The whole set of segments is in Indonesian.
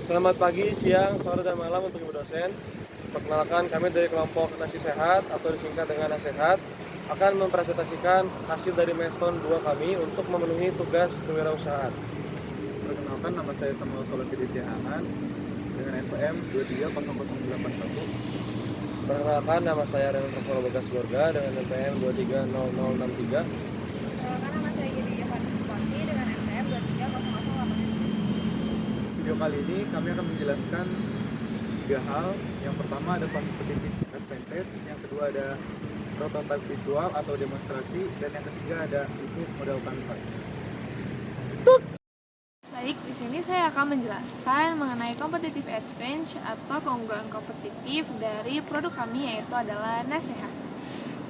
Selamat pagi, siang, sore, dan malam untuk Ibu dosen. Perkenalkan, kami dari kelompok Nasi Sehat atau disingkat dengan Nasehat akan mempresentasikan hasil dari milestone 2 kami untuk memenuhi tugas kewirausahaan. Perkenalkan, nama saya Samuel Solokidi Sihaan dengan NPM 230081. Perkenalkan, nama saya Renan Rafael Bagas Gorga dengan NPM 230063. Perkenalkan, nama saya Yedi Evan Suparti dengan NPM 230087. Video kali ini kami akan menjelaskan 3 hal. Yang pertama ada competitive advantage, yang kedua ada prototype visual atau demonstrasi, dan yang ketiga ada bisnis model canvas. Baik, di sini saya akan menjelaskan mengenai competitive advantage atau keunggulan kompetitif dari produk kami, yaitu adalah Nasehat.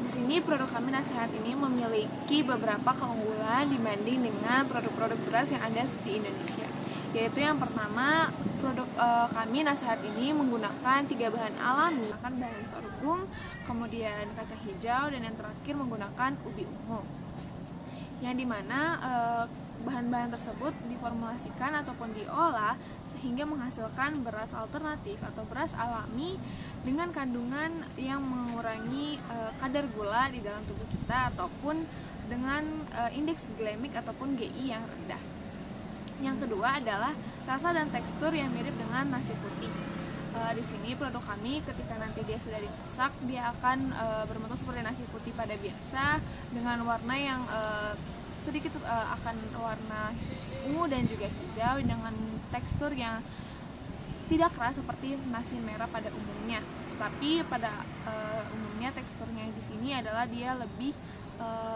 Di sini produk kami Nasehat ini memiliki beberapa keunggulan dibanding dengan produk-produk beras yang ada di Indonesia. Yaitu yang pertama, produk kami Nasehat ini menggunakan 3 bahan alami, menggunakan bahan sorghum, kemudian kacang hijau, dan yang terakhir menggunakan ubi ungu. Yang dimana bahan-bahan tersebut diformulasikan ataupun diolah sehingga menghasilkan beras alternatif atau beras alami dengan kandungan yang mengurangi kadar gula di dalam tubuh kita ataupun dengan indeks glikemik ataupun GI yang rendah. Yang kedua adalah rasa dan tekstur yang mirip dengan nasi putih. Di sini produk kami ketika nanti dia sudah dimasak, dia akan berbentuk seperti nasi putih pada biasa dengan warna yang sedikit akan warna ungu dan juga hijau dengan tekstur yang tidak keras seperti nasi merah pada umumnya. Tapi pada umumnya teksturnya di sini adalah dia lebih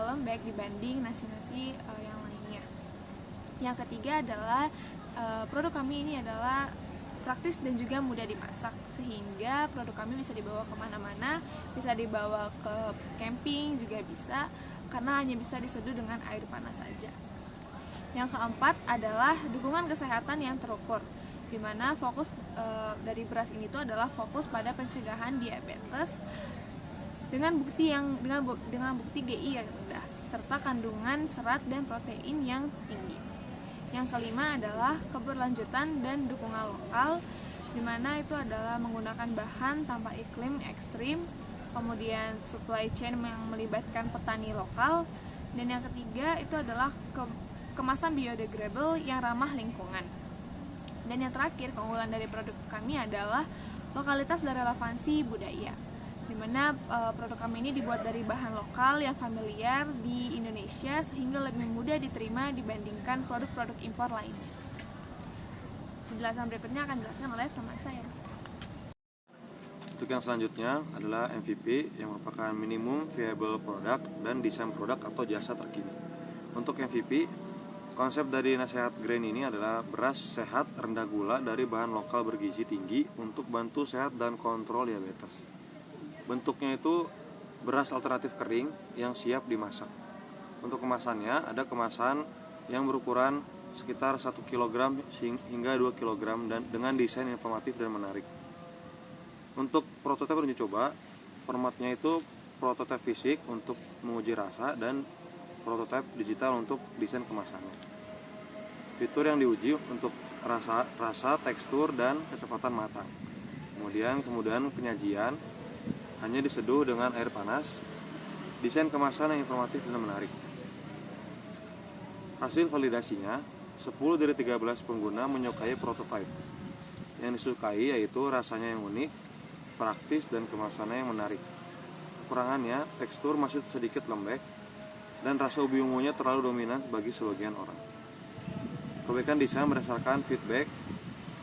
lembek dibanding nasi-nasi yang lainnya. Yang ketiga adalah produk kami ini adalah praktis dan juga mudah dimasak, sehingga produk kami bisa dibawa kemana-mana, bisa dibawa ke camping juga bisa, karena hanya bisa diseduh dengan air panas saja. Yang keempat adalah dukungan kesehatan yang terukur, di mana fokus dari beras ini tuh adalah fokus pada pencegahan diabetes dengan bukti GI yang rendah serta kandungan serat dan protein yang tinggi. Yang kelima adalah keberlanjutan dan dukungan lokal, di mana itu adalah menggunakan bahan tanpa iklim ekstrim, kemudian supply chain yang melibatkan petani lokal, dan yang ketiga itu adalah kemasan biodegradable yang ramah lingkungan. Dan yang terakhir, keunggulan dari produk kami adalah lokalitas dan relevansi budaya, di mana produk kami ini dibuat dari bahan lokal yang familiar di Indonesia sehingga lebih mudah diterima dibandingkan produk-produk impor lainnya. Penjelasan berikutnya akan dijelaskan oleh teman saya. Untuk yang selanjutnya adalah MVP yang merupakan minimum viable product dan desain produk atau jasa terkini. Untuk MVP, konsep dari Nasehat Grain ini adalah beras sehat rendah gula dari bahan lokal bergizi tinggi untuk bantu sehat dan kontrol diabetes. Bentuknya itu beras alternatif kering yang siap dimasak. Untuk kemasannya ada kemasan yang berukuran sekitar 1 kg hingga 2 kg dan dengan desain informatif dan menarik. Untuk prototipe uji coba, formatnya itu prototipe fisik untuk menguji rasa dan prototipe digital untuk desain kemasannya. Fitur yang diuji untuk rasa, tekstur, dan kecepatan matang. Kemudian penyajian hanya diseduh dengan air panas. Desain kemasan yang informatif dan menarik. Hasil validasinya, 10 dari 13 pengguna menyukai prototipe. Yang disukai yaitu rasanya yang unik, praktis, dan kemasannya yang menarik. Kekurangannya, tekstur masih sedikit lembek dan rasa ubi ungunya terlalu dominan bagi sebagian orang. Perbaikan desain berdasarkan feedback,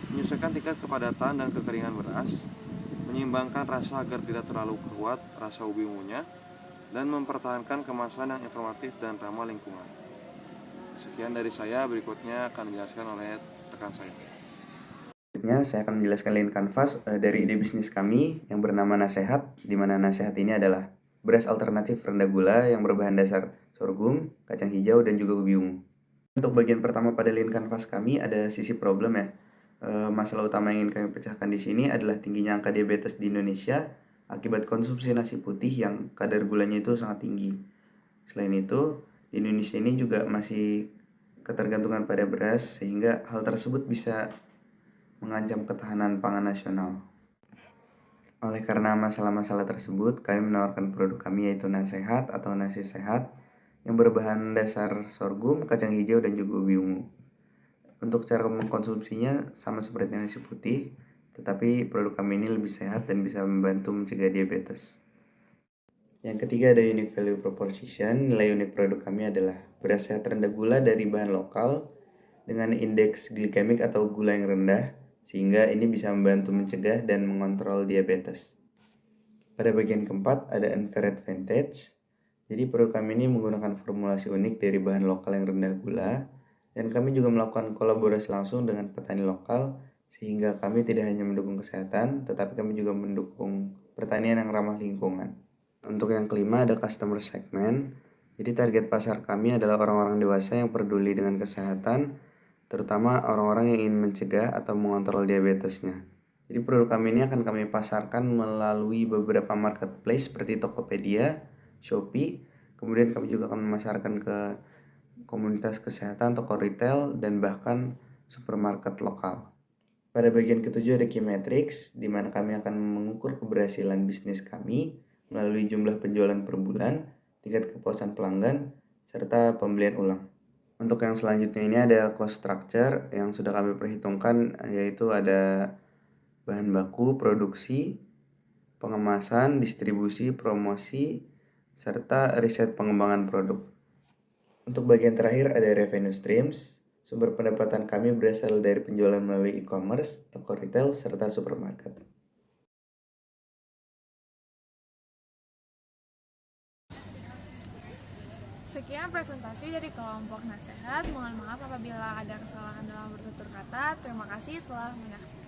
menyesuaikan tingkat kepadatan dan kekeringan beras, menyeimbangkan rasa agar tidak terlalu kuat rasa ubi ungunya, dan mempertahankan kemasan yang informatif dan ramah lingkungan. Sekian dari saya, berikutnya akan dijelaskan oleh rekan saya. Selanjutnya saya akan menjelaskan lean canvas dari ide bisnis kami yang bernama Nasehat, di mana Nasehat ini adalah beras alternatif rendah gula yang berbahan dasar sorghum, kacang hijau, dan juga ubi ungu. Untuk bagian pertama pada lean canvas kami ada sisi problem ya. Masalah utama yang ingin kami pecahkan di sini adalah tingginya angka diabetes di Indonesia akibat konsumsi nasi putih yang kadar gulanya itu sangat tinggi. Selain itu, di Indonesia ini juga masih ketergantungan pada beras sehingga hal tersebut bisa mengancam ketahanan pangan nasional. Oleh karena masalah-masalah tersebut, kami menawarkan produk kami yaitu Nasehat atau nasi sehat yang berbahan dasar sorghum, kacang hijau, dan juga ubi ungu. Untuk cara mengkonsumsinya sama seperti nasi putih, tetapi produk kami ini lebih sehat dan bisa membantu mencegah diabetes. Yang ketiga ada unique value proposition. Nilai unik produk kami adalah beras sehat rendah gula dari bahan lokal dengan indeks glikemik atau gula yang rendah, sehingga ini bisa membantu mencegah dan mengontrol diabetes. Pada bagian keempat ada infrared vintage. Jadi produk kami ini menggunakan formulasi unik dari bahan lokal yang rendah gula, dan kami juga melakukan kolaborasi langsung dengan petani lokal, sehingga kami tidak hanya mendukung kesehatan, tetapi kami juga mendukung pertanian yang ramah lingkungan. Untuk yang kelima ada customer segment. Jadi target pasar kami adalah orang-orang dewasa yang peduli dengan kesehatan, terutama orang-orang yang ingin mencegah atau mengontrol diabetesnya. Jadi produk kami ini akan kami pasarkan melalui beberapa marketplace seperti Tokopedia, Shopee, kemudian kami juga akan memasarkan ke komunitas kesehatan, toko retail, dan bahkan supermarket lokal. Pada bagian ketujuh ada key metrics, di mana kami akan mengukur keberhasilan bisnis kami melalui jumlah penjualan per bulan, tingkat kepuasan pelanggan, serta pembelian ulang. Untuk yang selanjutnya ini ada cost structure yang sudah kami perhitungkan, yaitu ada bahan baku, produksi, pengemasan, distribusi, promosi, serta riset pengembangan produk. Untuk bagian terakhir ada revenue streams. Sumber pendapatan kami berasal dari penjualan melalui e-commerce, toko retail, serta supermarket. Sekian presentasi dari kelompok Nasehat. Mohon maaf apabila ada kesalahan dalam bertutur kata. Terima kasih telah menyaksikan.